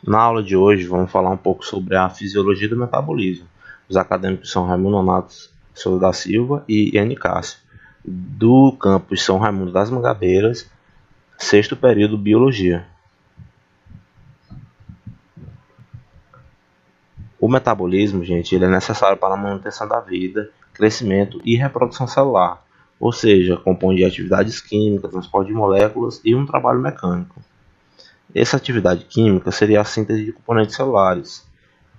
Na aula de hoje vamos falar um pouco sobre a fisiologia do metabolismo. Os acadêmicos são Raimundo Nonato Souza da Silva e Iane Cássio, do campus São Raimundo das Mangabeiras, sexto período Biologia. O metabolismo, gente, ele é necessário para a manutenção da vida, crescimento e reprodução celular, ou seja, compõe de atividades químicas, transporte de moléculas e um trabalho mecânico. Essa atividade química seria a síntese de componentes celulares,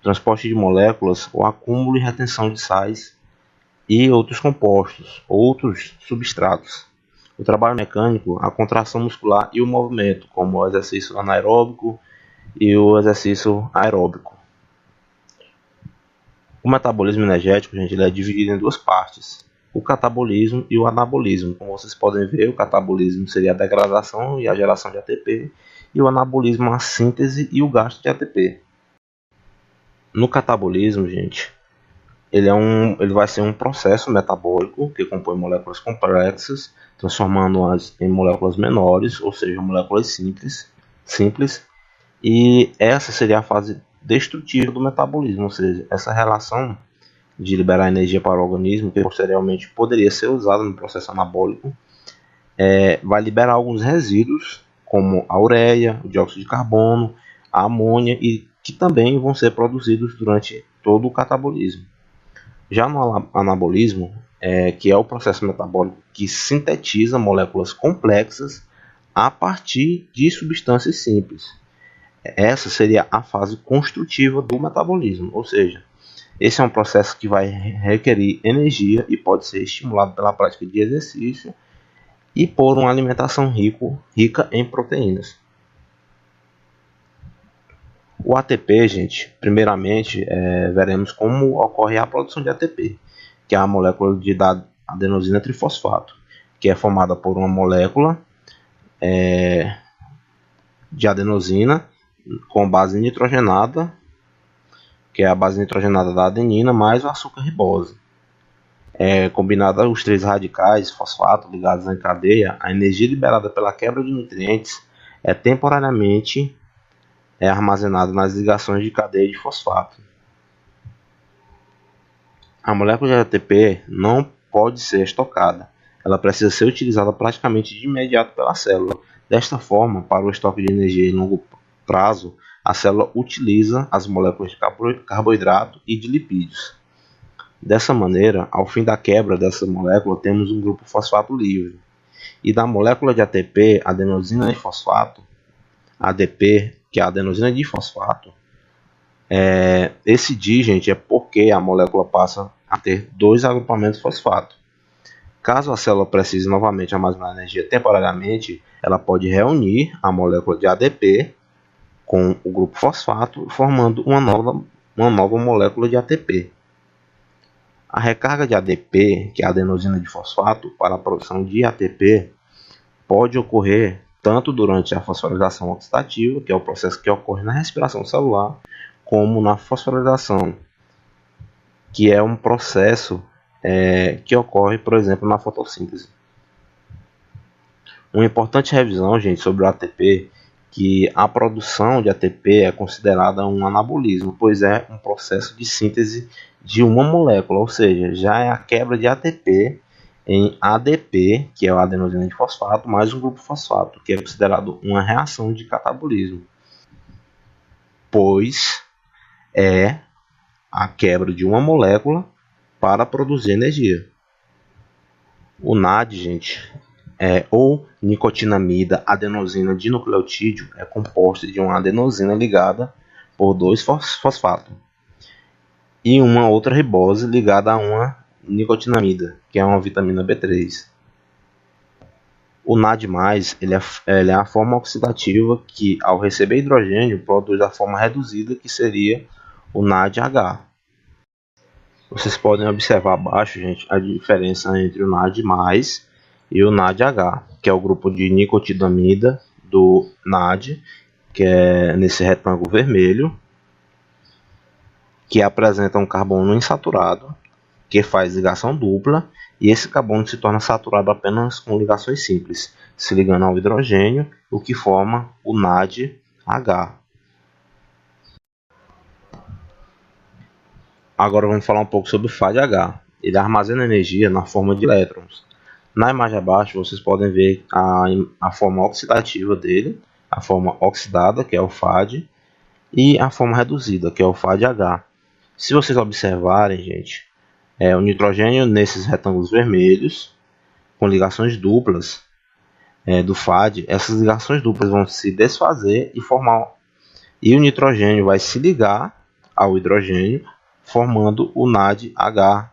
transporte de moléculas, o acúmulo e retenção de sais e outros compostos, outros substratos. O trabalho mecânico, a contração muscular e o movimento, como o exercício anaeróbico e o exercício aeróbico. O metabolismo energético, gente, ele é dividido em duas partes, o catabolismo e o anabolismo. Como vocês podem ver, o catabolismo seria a degradação e a geração de ATP, e o anabolismo a síntese e o gasto de ATP. No catabolismo, gente, ele vai ser um processo metabólico que compõe moléculas complexas, transformando-as em moléculas menores, ou seja, moléculas simples, e essa seria a fase destrutiva do metabolismo, ou seja, essa relação de liberar energia para o organismo, que posteriormente poderia ser usada no processo anabólico, vai liberar alguns resíduos, como a ureia, o dióxido de carbono, a amônia, e que também vão ser produzidos durante todo o catabolismo. Já no anabolismo, que é o processo metabólico que sintetiza moléculas complexas a partir de substâncias simples. Essa seria a fase construtiva do metabolismo, ou seja, esse é um processo que vai requerer energia e pode ser estimulado pela prática de exercício e por uma alimentação rica em proteínas. O ATP, gente, primeiramente veremos como ocorre a produção de ATP, que é a molécula de adenosina trifosfato, que é formada por uma molécula de adenosina com base nitrogenada, que é a base nitrogenada da adenina, mais o açúcar ribose. Combinada os três radicais fosfato ligados em cadeia, a energia liberada pela quebra de nutrientes é temporariamente armazenada nas ligações de cadeia de fosfato. A molécula de ATP não pode ser estocada, ela precisa ser utilizada praticamente de imediato pela célula. Desta forma, para o estoque de energia em longo prazo, a célula utiliza as moléculas de carboidrato e de lipídios. Dessa maneira, ao fim da quebra dessa molécula, temos um grupo fosfato livre. E da molécula de ATP, adenosina difosfato, ADP, que é a adenosina difosfato, esse D, gente, é porque a molécula passa a ter dois agrupamentos fosfato. Caso a célula precise novamente armazenar energia temporariamente, ela pode reunir a molécula de ADP com o grupo fosfato, formando uma nova molécula de ATP. A recarga de ADP, que é a adenosina difosfato, para a produção de ATP, pode ocorrer tanto durante a fosforilação oxidativa, que é o processo que ocorre na respiração celular, como na fosforilação, que é um processo que ocorre, por exemplo, na fotossíntese. Uma importante revisão, gente, sobre o ATP, que a produção de ATP é considerada um anabolismo, pois é um processo de síntese de uma molécula, ou seja, já é a quebra de ATP em ADP, que é a adenosina difosfato, mais um grupo fosfato, que é considerado uma reação de catabolismo, pois é a quebra de uma molécula para produzir energia. O NAD, gente, ou nicotinamida adenosina dinucleotídeo, é composto de uma adenosina ligada por dois fosfatos e uma outra ribose ligada a uma nicotinamida, que é uma vitamina B3. O NAD+, ele é a forma oxidativa que, ao receber hidrogênio, produz a forma reduzida, que seria o NADH. Vocês podem observar abaixo, gente, a diferença entre o NAD+, e o NADH, que é o grupo de nicotinamida do NAD, que é nesse retângulo vermelho, que apresenta um carbono insaturado, que faz ligação dupla, e esse carbono se torna saturado apenas com ligações simples, se ligando ao hidrogênio, o que forma o NADH. Agora vamos falar um pouco sobre o FADH. Ele armazena energia na forma de elétrons. Na imagem abaixo vocês podem ver a forma oxidativa dele, a forma oxidada, que é o FAD, e a forma reduzida, que é o FADH. Se vocês observarem, gente, o nitrogênio nesses retângulos vermelhos, com ligações duplas do FAD, essas ligações duplas vão se desfazer e o nitrogênio vai se ligar ao hidrogênio, formando o NADH,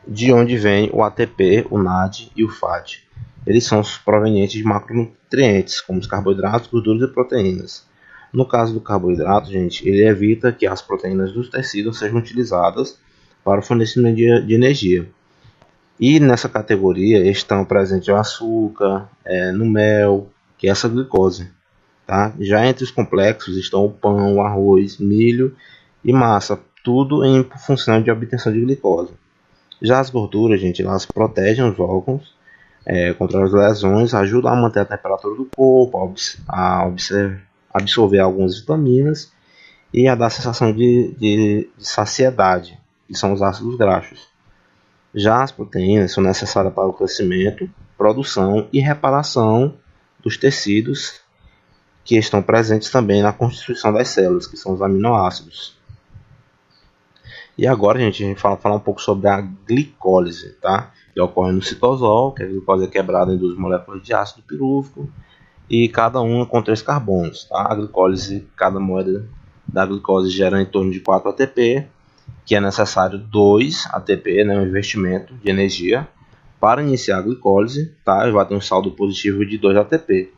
de onde vem o ATP, o NAD e o FAD. Eles são provenientes de macronutrientes, como os carboidratos, gorduras e proteínas. No caso do carboidrato, gente, ele evita que as proteínas dos tecidos sejam utilizadas para o fornecimento de energia. E nessa categoria estão presentes o açúcar, no mel, que é essa glicose. Tá? Já entre os complexos estão o pão, o arroz, milho e massa, tudo em função de obtenção de glicose. Já as gorduras, gente, elas protegem os órgãos contra as lesões, ajudam a manter a temperatura do corpo, a absorver algumas vitaminas e a dar a sensação de saciedade, que são os ácidos graxos. Já as proteínas são necessárias para o crescimento, produção e reparação dos tecidos, que estão presentes também na constituição das células, que são os aminoácidos. E agora, gente, a gente vai falar um pouco sobre a glicólise, tá? Que ocorre no citosol, que a glicose é quebrada em 2 moléculas de ácido pirúvico, e cada uma com 3 carbonos, tá? A glicólise, cada moeda da glicose gera em torno de 4 ATP, que é necessário 2 ATP, né, um investimento de energia, para iniciar a glicólise, tá? E vai ter um saldo positivo de 2 ATP.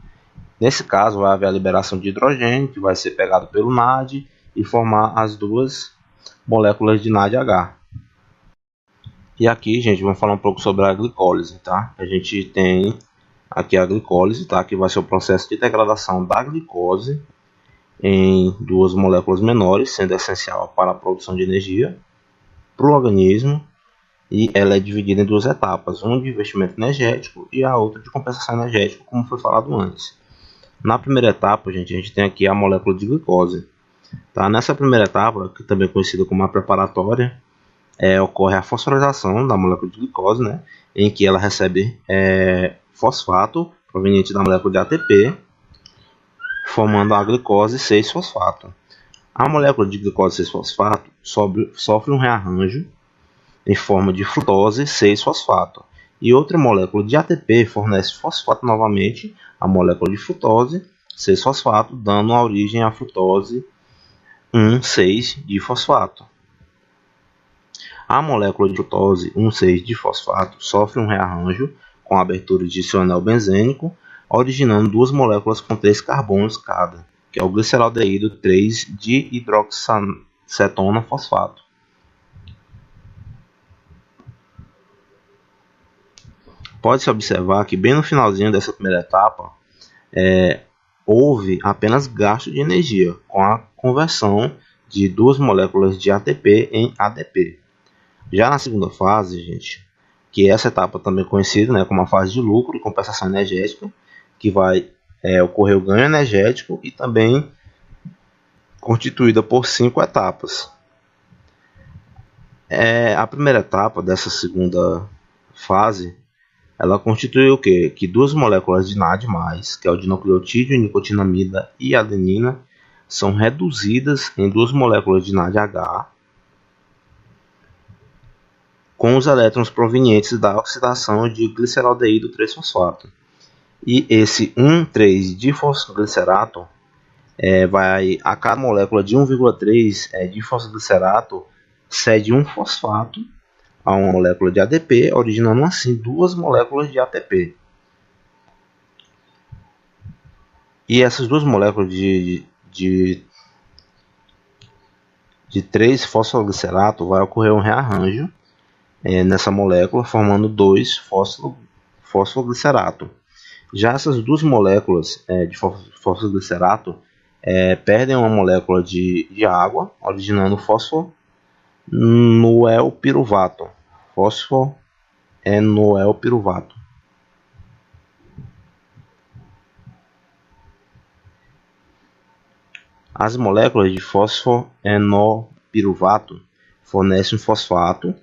Nesse caso, vai haver a liberação de hidrogênio, que vai ser pegado pelo NAD e formar as duas moléculas de NADH. E aqui, gente, vamos falar um pouco sobre a glicólise, tá? A gente tem aqui a glicólise, tá? Que vai ser o processo de degradação da glicose em 2 moléculas menores, sendo essencial para a produção de energia para o organismo, e ela é dividida em 2 etapas, uma de investimento energético e a outra de compensação energética, como foi falado antes. Na primeira etapa, gente, a gente tem aqui a molécula de glicose. Tá? Nessa primeira etapa, que também é conhecida como a preparatória, ocorre a fosforilação da molécula de glicose, né, em que ela recebe fosfato proveniente da molécula de ATP, formando a glicose 6-fosfato. A molécula de glicose 6-fosfato sofre um rearranjo em forma de frutose 6-fosfato. E outra molécula de ATP fornece fosfato novamente, a molécula de frutose 6-fosfato, dando a origem à frutose 1,6-difosfato. A molécula de frutose 1,6-difosfato sofre um rearranjo com a abertura de seu anel benzênico, originando 2 moléculas com 3 carbonos cada, que é o gliceraldeído 3-dihidroxacetona fosfato. Pode-se observar que bem no finalzinho dessa primeira etapa, houve apenas gasto de energia com a conversão de 2 moléculas de ATP em ADP. Já na segunda fase, gente, que essa etapa também é conhecida, né, como a fase de lucro e compensação energética, que vai ocorrer o ganho energético e também constituída por 5 etapas. A primeira etapa dessa segunda fase, ela constitui o quê? Que 2 moléculas de NAD+, que é o dinucleotídeo, nicotinamida e adenina, são reduzidas em 2 moléculas de NADH com os elétrons provenientes da oxidação de gliceraldeído 3-fosfato. E esse 1,3-difosfoglicerato a cada molécula de 1,3 difosfoglicerato cede um fosfato a uma molécula de ADP, originando assim 2 moléculas de ATP. E essas 2 moléculas de 3-fosfoglicerato vai ocorrer um rearranjo nessa molécula, formando 2-fosfoglicerato. Já essas 2 moléculas de fosfoglicerato perdem uma molécula de água, originando fosfonoelpiruvato. Fosfonoelpiruvato. As moléculas de fosfoenopiruvato fornecem um fosfato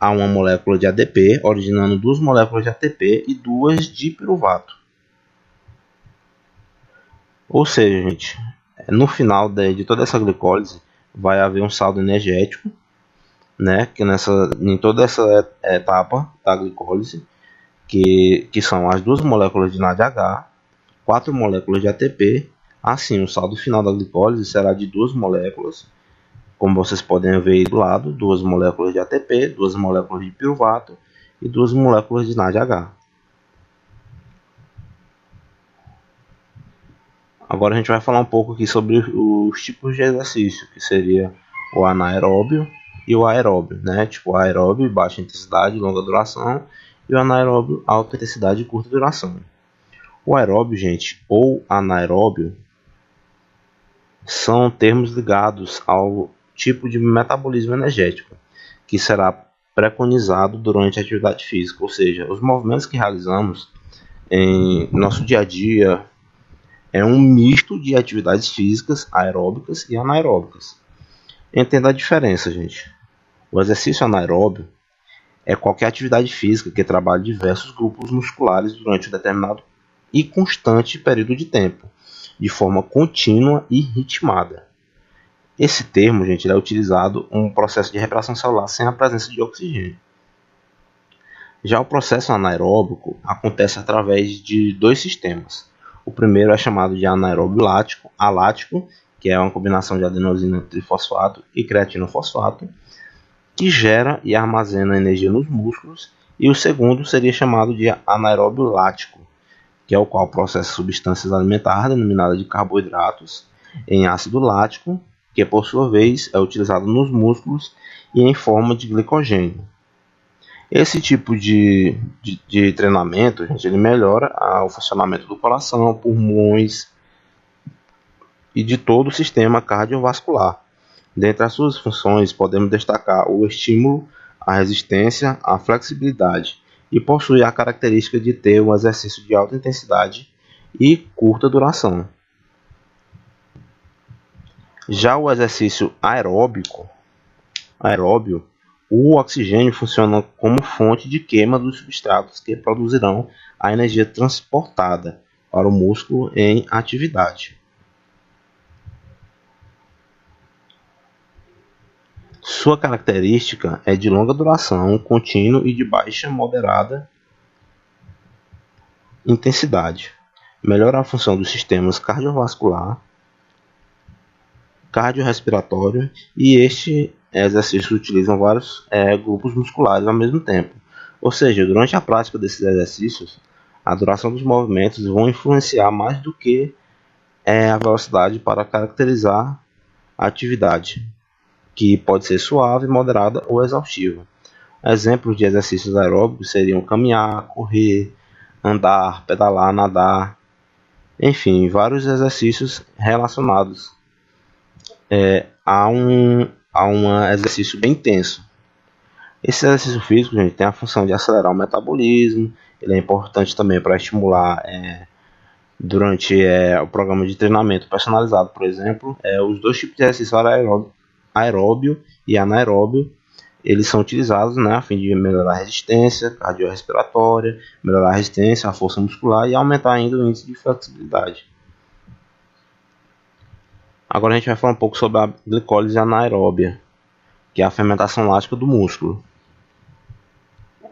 a uma molécula de ADP, originando 2 moléculas de ATP e 2 de piruvato. Ou seja, gente, no final de toda essa glicólise vai haver um saldo energético, né, que em toda essa etapa da glicólise, que são as 2 moléculas de NADH, 4 moléculas de ATP. Assim, o saldo final da glicólise será de 2 moléculas, como vocês podem ver aí do lado, 2 moléculas de ATP, 2 moléculas de piruvato e 2 moléculas de NADH. Agora a gente vai falar um pouco aqui sobre os tipos de exercício, que seria o anaeróbio e o aeróbio, né? Tipo, o aeróbio, baixa intensidade e longa duração, e o anaeróbio, alta intensidade e curta duração. O aeróbio, gente, ou anaeróbio, são termos ligados ao tipo de metabolismo energético, que será preconizado durante a atividade física, ou seja, os movimentos que realizamos em nosso dia a dia é um misto de atividades físicas aeróbicas e anaeróbicas. Entenda a diferença, gente. O exercício anaeróbio é qualquer atividade física que trabalhe diversos grupos musculares durante um determinado e constante período de tempo, de forma contínua e ritmada. Esse termo, gente, é utilizado em um processo de respiração celular sem a presença de oxigênio. Já o processo anaeróbico acontece através de 2 sistemas. O primeiro é chamado de anaeróbio alático, que é uma combinação de adenosina trifosfato e creatinofosfato, que gera e armazena energia nos músculos, e o segundo seria chamado de anaeróbio lático, que é o qual processa substâncias alimentares denominadas de carboidratos em ácido lático, que por sua vez é utilizado nos músculos e em forma de glicogênio. Esse tipo de treinamento, gente, ele melhora o funcionamento do coração, pulmões e de todo o sistema cardiovascular. Dentre as suas funções, podemos destacar o estímulo, a resistência, a flexibilidade, e possui a característica de ter um exercício de alta intensidade e curta duração. Já o exercício aeróbio, o oxigênio funciona como fonte de queima dos substratos que produzirão a energia transportada para o músculo em atividade. Sua característica é de longa duração, contínuo e de baixa moderada intensidade. Melhora a função dos sistemas cardiovascular, cardiorrespiratório, e este exercício utilizam vários grupos musculares ao mesmo tempo. Ou seja, durante a prática desses exercícios, a duração dos movimentos vão influenciar mais do que a velocidade para caracterizar a atividade, que pode ser suave, moderada ou exaustiva. Exemplos de exercícios aeróbicos seriam caminhar, correr, andar, pedalar, nadar, enfim, vários exercícios relacionados a um exercício bem intenso. Esse exercício físico, gente, tem a função de acelerar o metabolismo. Ele é importante também para estimular durante o programa de treinamento personalizado, por exemplo. Os 2 tipos de exercício aeróbio e anaeróbio, eles são utilizados, né, a fim de melhorar a resistência cardiorrespiratória, melhorar a resistência, a força muscular e aumentar ainda o índice de flexibilidade. Agora a gente vai falar um pouco sobre a glicólise anaeróbia, que é a fermentação lática do músculo.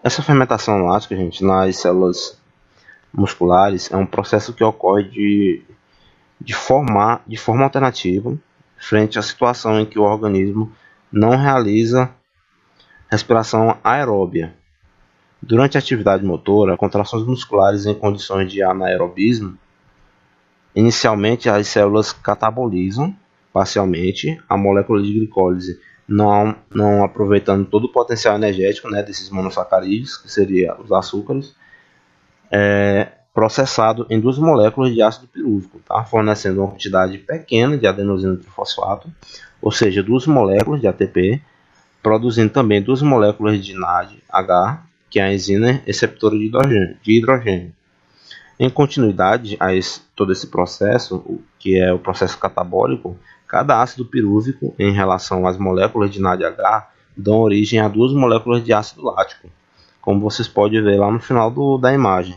Essa fermentação lática, gente, nas células musculares é um processo que ocorre de forma alternativa frente à situação em que o organismo não realiza respiração aeróbia. Durante a atividade motora, contrações musculares em condições de anaerobismo, inicialmente as células catabolizam parcialmente a molécula de glicólise, não aproveitando todo o potencial energético, né, desses monossacarídeos, que seriam os açúcares, processado em 2 moléculas de ácido pirúvico, tá? Fornecendo uma quantidade pequena de adenosina trifosfato, ou seja, 2 moléculas de ATP, produzindo também 2 moléculas de NADH, que é a enzima receptora de hidrogênio. Em continuidade a todo esse processo, que é o processo catabólico, cada ácido pirúvico, em relação às moléculas de NADH, dão origem a duas moléculas de ácido lático, como vocês podem ver lá no final da imagem.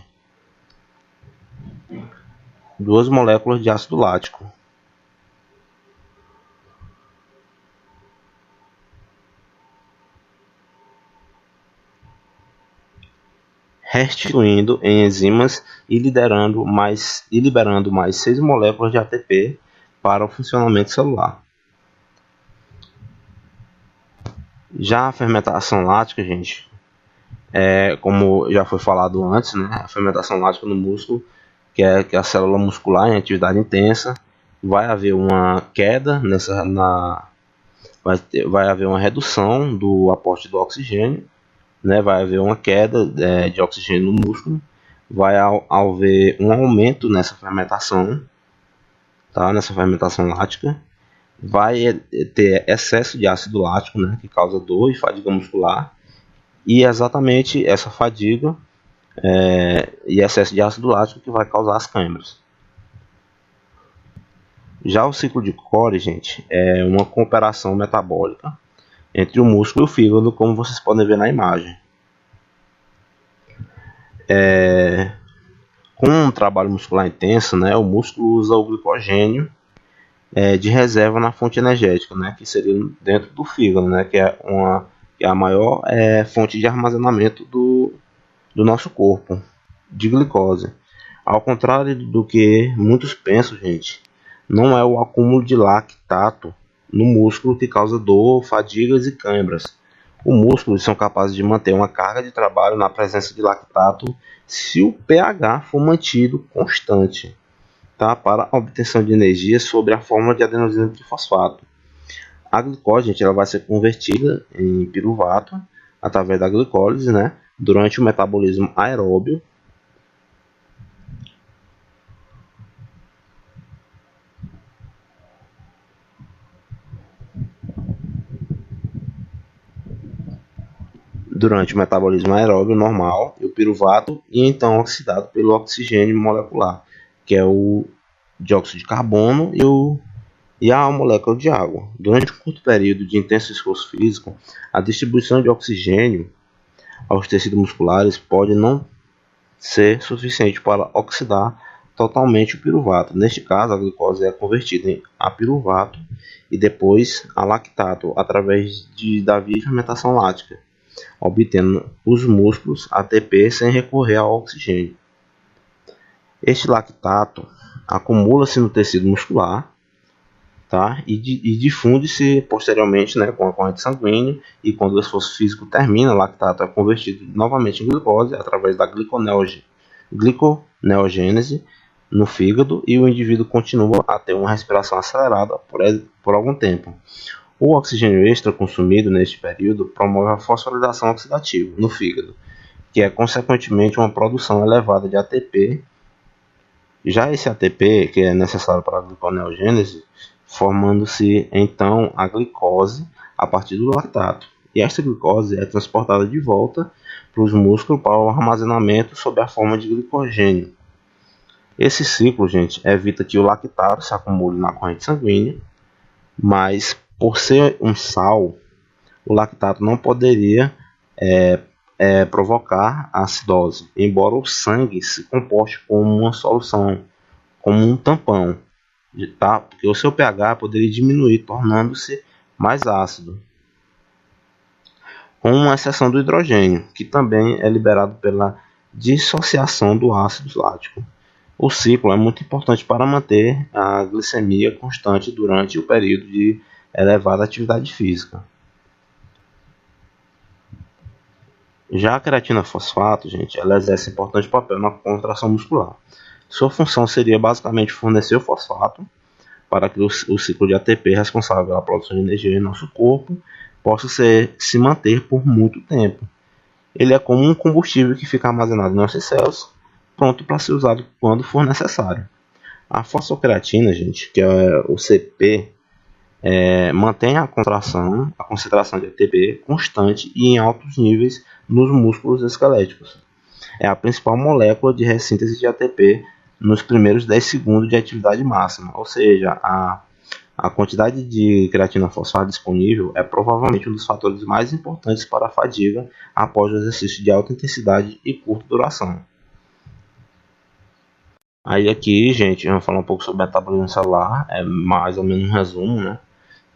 Duas moléculas de ácido lático. Restituindo em enzimas e liberando mais 6 moléculas de ATP para o funcionamento celular. Já a fermentação lática, gente, como já foi falado antes, né, a fermentação lática no músculo, que é a célula muscular em atividade intensa, vai haver uma queda vai haver uma redução do aporte do oxigênio, né, vai haver uma queda de oxigênio no músculo, vai haver um aumento nessa fermentação, tá, nessa fermentação lática, vai ter excesso de ácido lático, né, que causa dor e fadiga muscular, e é exatamente essa fadiga e excesso de ácido lático que vai causar as câimbras. Já o ciclo de Cori, gente, é uma cooperação metabólica entre o músculo e o fígado, como vocês podem ver na imagem. Com um trabalho muscular intenso, né, o músculo usa o glicogênio de reserva na fonte energética, né, que seria dentro do fígado, né, que é a maior fonte de armazenamento do nosso corpo de glicose. Ao contrário do que muitos pensam, gente, não é o acúmulo de lactato no músculo que causa dor, fadigas e câimbras. Os músculos são capazes de manter uma carga de trabalho na presença de lactato se o pH for mantido constante, tá? Para a obtenção de energia sob a forma de adenosina trifosfato. A glicose, gente, ela vai ser convertida em piruvato através da glicólise, né? Durante o metabolismo aeróbio. Durante o metabolismo aeróbio normal, o piruvato, e então oxidado pelo oxigênio molecular, que é o dióxido de carbono e a molécula de água. Durante um curto período de intenso esforço físico, a distribuição de oxigênio aos tecidos musculares pode não ser suficiente para oxidar totalmente o piruvato. Neste caso, a glicose é convertida a piruvato e depois a lactato através da via de fermentação lática, obtendo os músculos ATP sem recorrer ao oxigênio. Este lactato acumula-se no tecido muscular, tá? E difunde-se posteriormente, né, com a corrente sanguínea, e quando o esforço físico termina, o lactato é convertido novamente em glicose através da gliconeogênese no fígado, e o indivíduo continua a ter uma respiração acelerada por algum tempo. O oxigênio extra consumido neste período promove a fosforilação oxidativa no fígado, que é consequentemente uma produção elevada de ATP. Já esse ATP, que é necessário para a gliconeogênese, formando-se então a glicose a partir do lactato. E esta glicose é transportada de volta para os músculos para o armazenamento sob a forma de glicogênio. Esse ciclo, gente, evita que o lactato se acumule na corrente sanguínea, mas por ser um sal, o lactato não poderia provocar acidose, embora o sangue se comporte como uma solução, como um tampão, tá? Porque o seu pH poderia diminuir, tornando-se mais ácido, com exceção do hidrogênio, que também é liberado pela dissociação do ácido lático. O ciclo é muito importante para manter a glicemia constante durante o período de elevada atividade física. Já a creatina fosfato, gente, ela exerce importante papel na contração muscular. Sua função seria basicamente fornecer o fosfato para que o ciclo de ATP responsável pela produção de energia em nosso corpo possa se manter por muito tempo. Ele é como um combustível que fica armazenado em nossas células, pronto para ser usado quando for necessário. A fosfocreatina, gente, que é o CP, mantém a concentração de ATP constante e em altos níveis nos músculos esqueléticos. é a principal molécula de ressíntese de ATP nos primeiros 10 segundos de atividade máxima, ou seja, a quantidade de creatina fosfato disponível é provavelmente um dos fatores mais importantes para a fadiga após o exercício de alta intensidade e curta duração. Aí aqui, gente, vamos falar um pouco sobre metabolismo celular, é mais ou menos um resumo, né?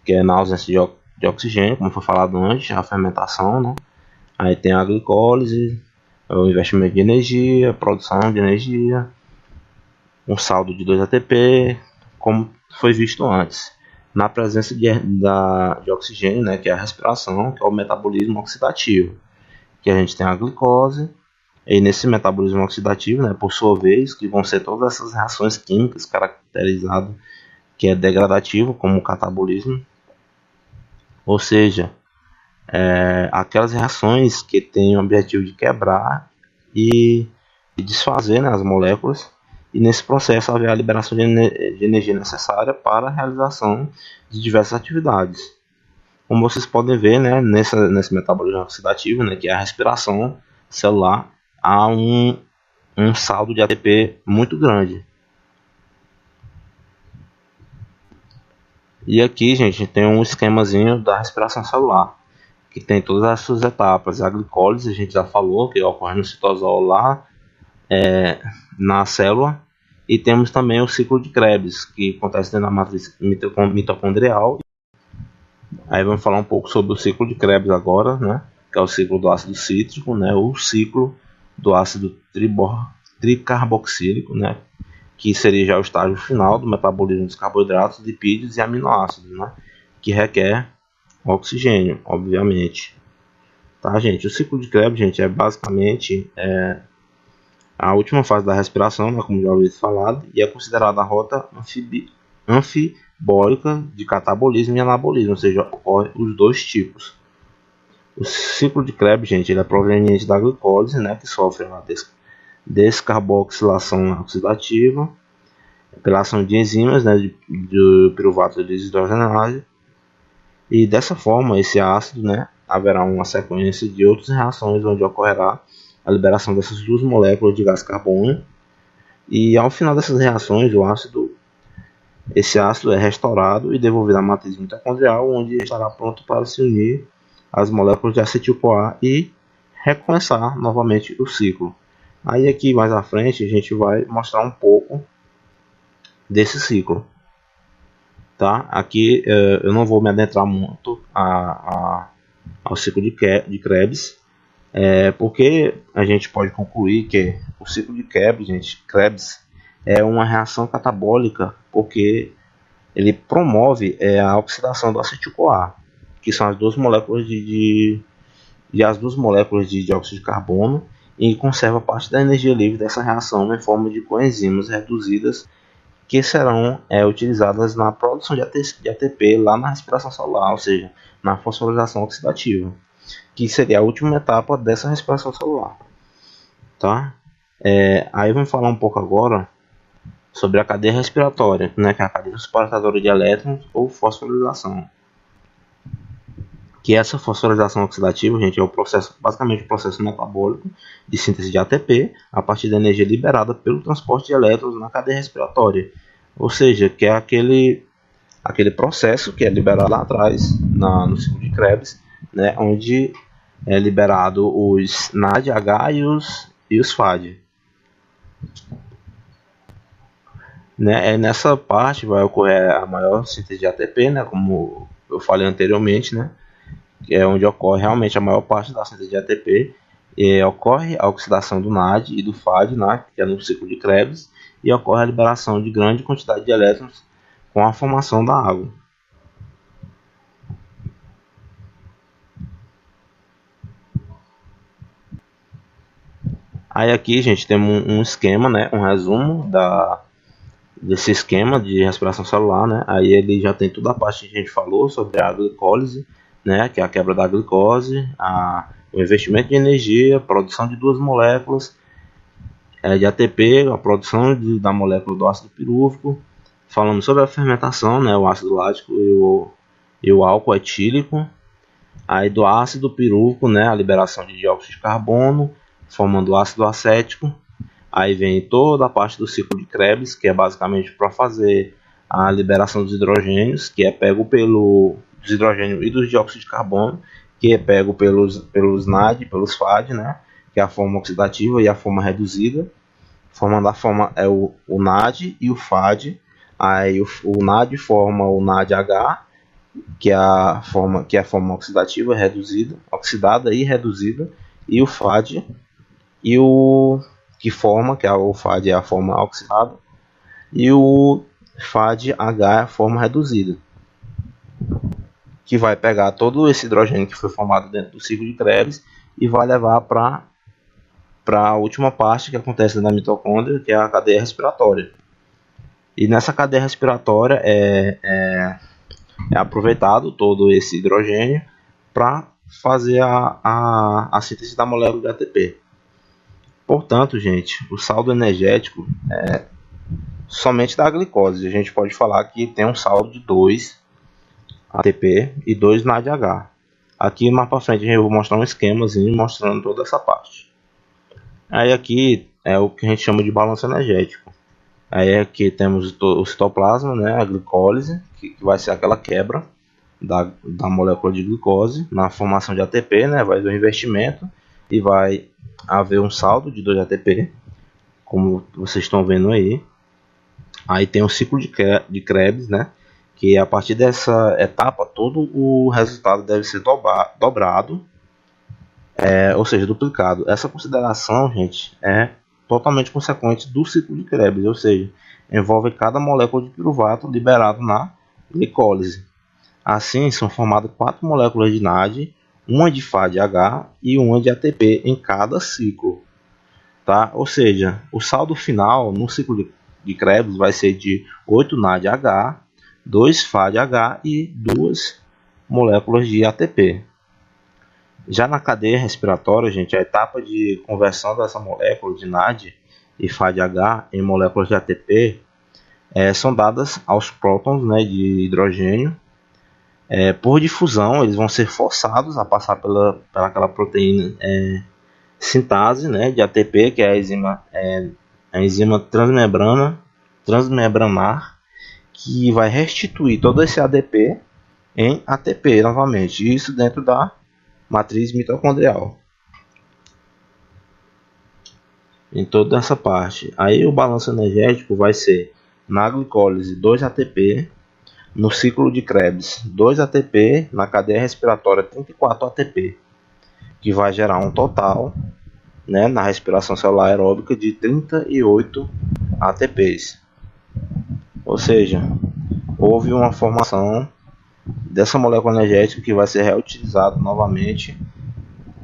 Que é na ausência de oxigênio, como foi falado antes, a fermentação, né? Aí tem a glicólise, o investimento de energia, a produção de energia, um saldo de 2 ATP, como foi visto antes. Na presença de oxigênio, né, que é a respiração, que é o metabolismo oxidativo, que a gente tem a glicose, e nesse metabolismo oxidativo, né, por sua vez, que vão ser todas essas reações químicas caracterizadas, que é degradativo, como o catabolismo, ou seja, aquelas reações que têm o objetivo de quebrar e desfazer, né, as moléculas, e nesse processo haver a liberação de energia necessária para a realização de diversas atividades. Como vocês podem ver, né, nesse metabolismo oxidativo, né, que é a respiração celular, há um saldo de ATP muito grande. E aqui, gente, tem um esquemazinho da respiração celular, que tem todas as suas etapas. A glicólise, a gente já falou, que ocorre no citosol lá na célula. E temos também o ciclo de Krebs, que acontece dentro da matriz mitocondrial. Aí vamos falar um pouco sobre o ciclo de Krebs agora, né? Que é o ciclo do ácido cítrico, né? O ciclo do ácido tricarboxílico, né? Que seria já o estágio final do metabolismo dos carboidratos, lipídios e aminoácidos, né? Que requer oxigênio, obviamente. Tá, gente? O ciclo de Krebs, gente, é basicamente a última fase da respiração, né, como já ouvi falado, e é considerada a rota anfibólica de catabolismo e anabolismo, ou seja, ocorre os dois tipos. O ciclo de Krebs, gente, ele é proveniente da glicólise, né, que sofre uma descarboxilação oxidativa pela ação de enzimas, né, do piruvato de desidrogenase, e dessa forma esse ácido, né, haverá uma sequência de outras reações onde ocorrerá a liberação dessas duas moléculas de gás carbônio, e ao final dessas reações esse ácido é restaurado e devolvido à matriz mitocondrial, onde estará pronto para se unir às moléculas de acetil-CoA e recomeçar novamente o ciclo. Aí aqui mais à frente a gente vai mostrar um pouco desse ciclo, tá? Aqui eu não vou me adentrar muito ao ciclo de Krebs, porque a gente pode concluir que o ciclo de Krebs é uma reação catabólica, porque ele promove a oxidação do acetil-CoA, que são as duas moléculas de dióxido de carbono, e conserva parte da energia livre dessa reação em forma de coenzimas reduzidas que serão utilizadas na produção de ATP lá na respiração celular, ou seja, na fosforilação oxidativa, que seria a última etapa dessa respiração celular, tá? Aí vamos falar um pouco agora sobre a cadeia respiratória, né, que é a cadeia transportadora de elétrons ou fosforilação. Que essa fosforilação oxidativa, gente, é basicamente o processo metabólico de síntese de ATP a partir da energia liberada pelo transporte de elétrons na cadeia respiratória, ou seja, que é aquele processo que é liberado lá atrás no ciclo de Krebs, né, onde é liberado os NADH e os FAD. Né, nessa parte vai ocorrer a maior síntese de ATP, né, como eu falei anteriormente, né, que é onde ocorre realmente a maior parte da síntese de ATP, e ocorre a oxidação do NAD e do FAD, né, que é no ciclo de Krebs, e ocorre a liberação de grande quantidade de elétrons com a formação da água. Aí aqui, gente, temos um esquema, né, um resumo desse esquema de respiração celular, né. Aí ele já tem toda a parte que a gente falou sobre a glicólise, né, que é a quebra da glicose, o investimento de energia, a produção de duas moléculas de ATP, a produção da molécula do ácido pirúvico. Falamos sobre a fermentação, né, o ácido lático e o álcool etílico. Aí do ácido pirúvico, né, a liberação de dióxido de carbono. formando ácido acético. Aí vem toda a parte do ciclo de Krebs, que é basicamente para fazer a liberação dos hidrogênios, que é pego pelo dos hidrogênio e dos dióxido de carbono, que é pego pelos NAD, pelos FAD, né, que é a forma oxidativa e a forma reduzida. Formando a forma é o NAD e o FAD. Aí o NAD forma o NADH, que é a forma oxidativa reduzida, oxidada e reduzida, e o FAD e o que é o FAD é a forma oxidada, e o FADH é a forma reduzida, que vai pegar todo esse hidrogênio que foi formado dentro do ciclo de Krebs e vai levar para a última parte que acontece na mitocôndria, que é a cadeia respiratória. E nessa cadeia respiratória é aproveitado todo esse hidrogênio para fazer a síntese da molécula de ATP. Portanto, gente, o saldo energético é somente da glicose. A gente pode falar que tem um saldo de 2 ATP e 2 NADH. Aqui mais para frente eu vou mostrar um esquemazinho mostrando toda essa parte. Aí aqui é o que a gente chama de balanço energético. Aí aqui temos o citoplasma, né, a glicólise, que vai ser aquela quebra da molécula de glicose na formação de ATP, né, vai haver um investimento e vai haver um saldo de 2 ATP, como vocês estão vendo aí. Aí tem o ciclo de Krebs, né, que a partir dessa etapa todo o resultado deve ser dobrado, ou seja, duplicado. Essa consideração, gente, é totalmente consequente do ciclo de Krebs, ou seja, envolve cada molécula de piruvato liberado na glicólise. Assim, são formadas 4 moléculas de NAD, uma de FADH e uma de ATP em cada ciclo. Tá? Ou seja, o saldo final no ciclo de Krebs vai ser de 8 NADH, 2 FADH e 2 moléculas de ATP. Já na cadeia respiratória, gente, a etapa de conversão dessa molécula de NAD e FADH em moléculas de ATP são dadas aos prótons, né, de hidrogênio. Por difusão, eles vão ser forçados a passar pela aquela proteína sintase, né, de ATP, que é a enzima transmembranar, que vai restituir todo esse ADP em ATP novamente, isso dentro da matriz mitocondrial. Em toda essa parte. Aí o balanço energético vai ser na glicólise 2 ATP, no ciclo de Krebs 2 ATP, na cadeia respiratória 34 ATP, que vai gerar um total, né, na respiração celular aeróbica de 38 ATPs. Ou seja, houve uma formação dessa molécula energética que vai ser reutilizado novamente.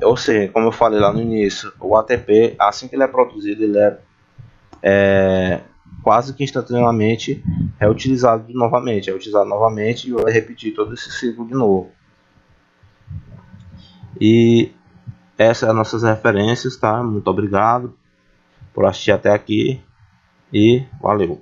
Ou seja, como eu falei lá no início, o ATP, assim que ele é produzido, ele é quase que instantaneamente reutilizado novamente. É utilizado novamente e vai repetir todo esse ciclo de novo. E essas são as nossas referências, tá? Muito obrigado por assistir até aqui e valeu!